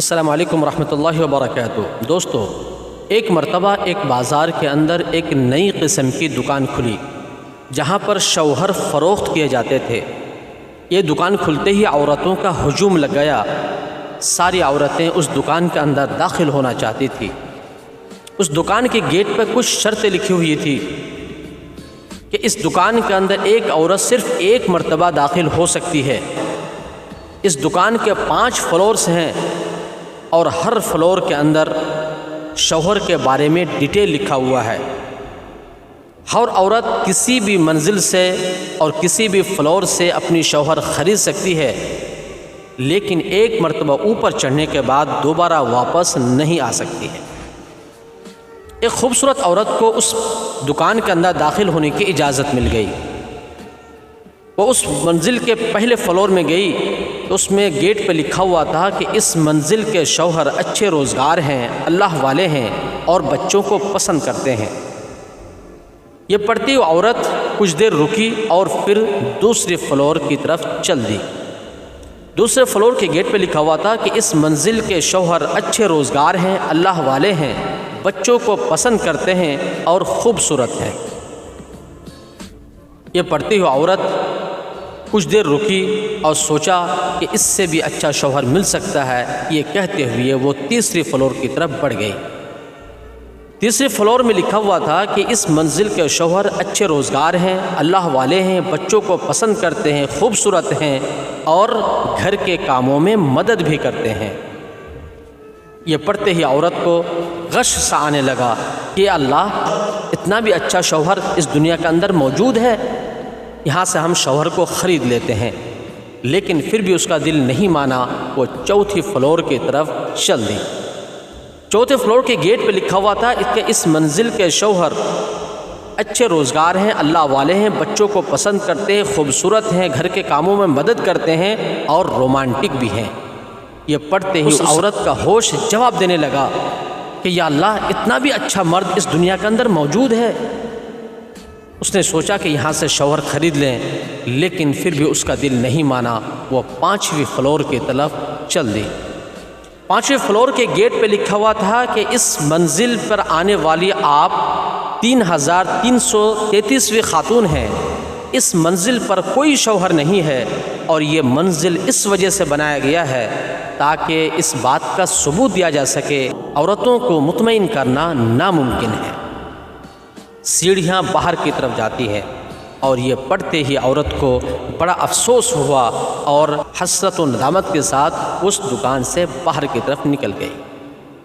السلام علیکم ورحمۃ اللہ وبرکاتہ۔ دوستو، ایک مرتبہ ایک بازار کے اندر ایک نئی قسم کی دکان کھلی جہاں پر شوہر فروخت کیے جاتے تھے۔ یہ دکان کھلتے ہی عورتوں کا ہجوم لگ گیا۔ ساری عورتیں اس دکان کے اندر داخل ہونا چاہتی تھی۔ اس دکان کے گیٹ پر کچھ شرطیں لکھی ہوئی تھی کہ اس دکان کے اندر ایک عورت صرف ایک مرتبہ داخل ہو سکتی ہے۔ اس دکان کے 5 فلورز ہیں اور ہر فلور کے اندر شوہر کے بارے میں ڈیٹیل لکھا ہوا ہے۔ ہر عورت کسی بھی منزل سے اور کسی بھی فلور سے اپنی شوہر خرید سکتی ہے، لیکن ایک مرتبہ اوپر چڑھنے کے بعد دوبارہ واپس نہیں آ سکتی ہے۔ ایک خوبصورت عورت کو اس دکان کے اندر داخل ہونے کی اجازت مل گئی۔ وہ اس منزل کے پہلے فلور میں گئی تو اس میں گیٹ پہ لکھا ہوا تھا کہ اس منزل کے شوہر اچھے روزگار ہیں، اللہ والے ہیں اور بچوں کو پسند کرتے ہیں۔ یہ پڑھتی ہوئی عورت کچھ دیر رکی اور پھر دوسرے فلور کی طرف چل دی۔ دوسرے فلور کے گیٹ پہ لکھا ہوا تھا کہ اس منزل کے شوہر اچھے روزگار ہیں، اللہ والے ہیں، بچوں کو پسند کرتے ہیں اور خوبصورت ہیں۔ یہ پڑھتی ہوئی عورت کچھ دیر رکی اور سوچا کہ اس سے بھی اچھا شوہر مل سکتا ہے۔ یہ کہتے ہوئے وہ تیسری فلور کی طرف بڑھ گئی۔ تیسرے فلور میں لکھا ہوا تھا کہ اس منزل کے شوہر اچھے روزگار ہیں، اللہ والے ہیں، بچوں کو پسند کرتے ہیں، خوبصورت ہیں اور گھر کے کاموں میں مدد بھی کرتے ہیں۔ یہ پڑھتے ہی عورت کو غش سا آنے لگا کہ اللہ، اتنا بھی اچھا شوہر اس دنیا کے اندر موجود ہے، یہاں سے ہم شوہر کو خرید لیتے ہیں۔ لیکن پھر بھی اس کا دل نہیں مانا، وہ چوتھی فلور کی طرف چل دی۔ چوتھے فلور کے گیٹ پہ لکھا ہوا تھا کہ اس منزل کے شوہر اچھے روزگار ہیں، اللہ والے ہیں، بچوں کو پسند کرتے ہیں، خوبصورت ہیں، گھر کے کاموں میں مدد کرتے ہیں اور رومانٹک بھی ہیں۔ یہ پڑھتے ہی اس عورت کا ہوش جواب دینے لگا کہ یا اللہ، اتنا بھی اچھا مرد اس دنیا کے اندر موجود ہے۔ اس نے سوچا کہ یہاں سے شوہر خرید لیں، لیکن پھر بھی اس کا دل نہیں مانا، وہ 5ویں فلور کی طرف چل دی۔ 5ویں فلور کے گیٹ پہ لکھا ہوا تھا کہ اس منزل پر آنے والی آپ 3333ویں خاتون ہیں۔ اس منزل پر کوئی شوہر نہیں ہے اور یہ منزل اس وجہ سے بنایا گیا ہے تاکہ اس بات کا ثبوت دیا جا سکے عورتوں کو مطمئن کرنا ناممکن ہے۔ سیڑھیاں باہر کی طرف جاتی ہے اور یہ پڑھتے ہی عورت کو بڑا افسوس ہوا اور حسرت و ندامت کے ساتھ اس دکان سے باہر کی طرف نکل گئی۔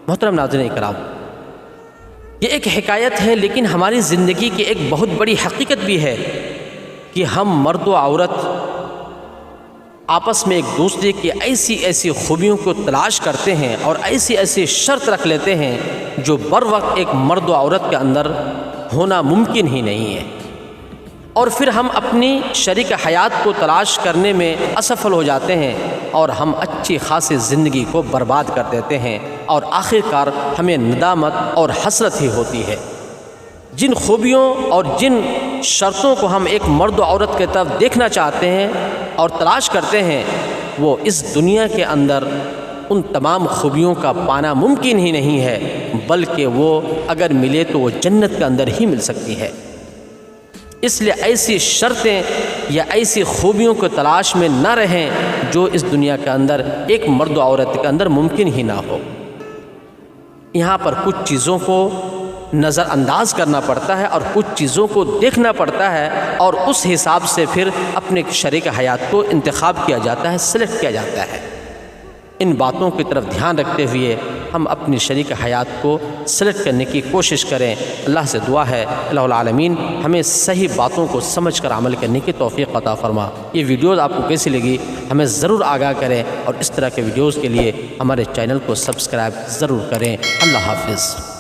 محترم ناظرین کرام، یہ ایک حکایت ہے، لیکن ہماری زندگی کی ایک بہت بڑی حقیقت بھی ہے کہ ہم مرد و عورت آپس میں ایک دوسرے کی ایسی ایسی خوبیوں کو تلاش کرتے ہیں اور ایسی ایسی شرط رکھ لیتے ہیں جو بر وقت ایک مرد و عورت کے اندر ہونا ممکن ہی نہیں ہے، اور پھر ہم اپنی شریک حیات کو تلاش کرنے میں اسفل ہو جاتے ہیں اور ہم اچھی خاصی زندگی کو برباد کر دیتے ہیں اور آخرکار ہمیں ندامت اور حسرت ہی ہوتی ہے۔ جن خوبیوں اور جن شرطوں کو ہم ایک مرد و عورت کی طرف دیکھنا چاہتے ہیں اور تلاش کرتے ہیں، وہ اس دنیا کے اندر ان تمام خوبیوں کا پانا ممکن ہی نہیں ہے، بلکہ وہ اگر ملے تو وہ جنت کے اندر ہی مل سکتی ہے۔ اس لیے ایسی شرطیں یا ایسی خوبیوں کو تلاش میں نہ رہیں جو اس دنیا کے اندر ایک مرد و عورت کے اندر ممکن ہی نہ ہو۔ یہاں پر کچھ چیزوں کو نظر انداز کرنا پڑتا ہے اور کچھ چیزوں کو دیکھنا پڑتا ہے اور اس حساب سے پھر اپنے شریک حیات کو انتخاب کیا جاتا ہے، سلیکٹ کیا جاتا ہے۔ ان باتوں کی طرف دھیان رکھتے ہوئے ہم اپنی شریک حیات کو سلیکٹ کرنے کی کوشش کریں۔ اللہ سے دعا ہے الہ العالمین ہمیں صحیح باتوں کو سمجھ کر عمل کرنے کی توفیق عطا فرما۔ یہ ویڈیوز آپ کو کیسی لگی ہمیں ضرور آگاہ کریں اور اس طرح کے ویڈیوز کے لیے ہمارے چینل کو سبسکرائب ضرور کریں۔ اللہ حافظ۔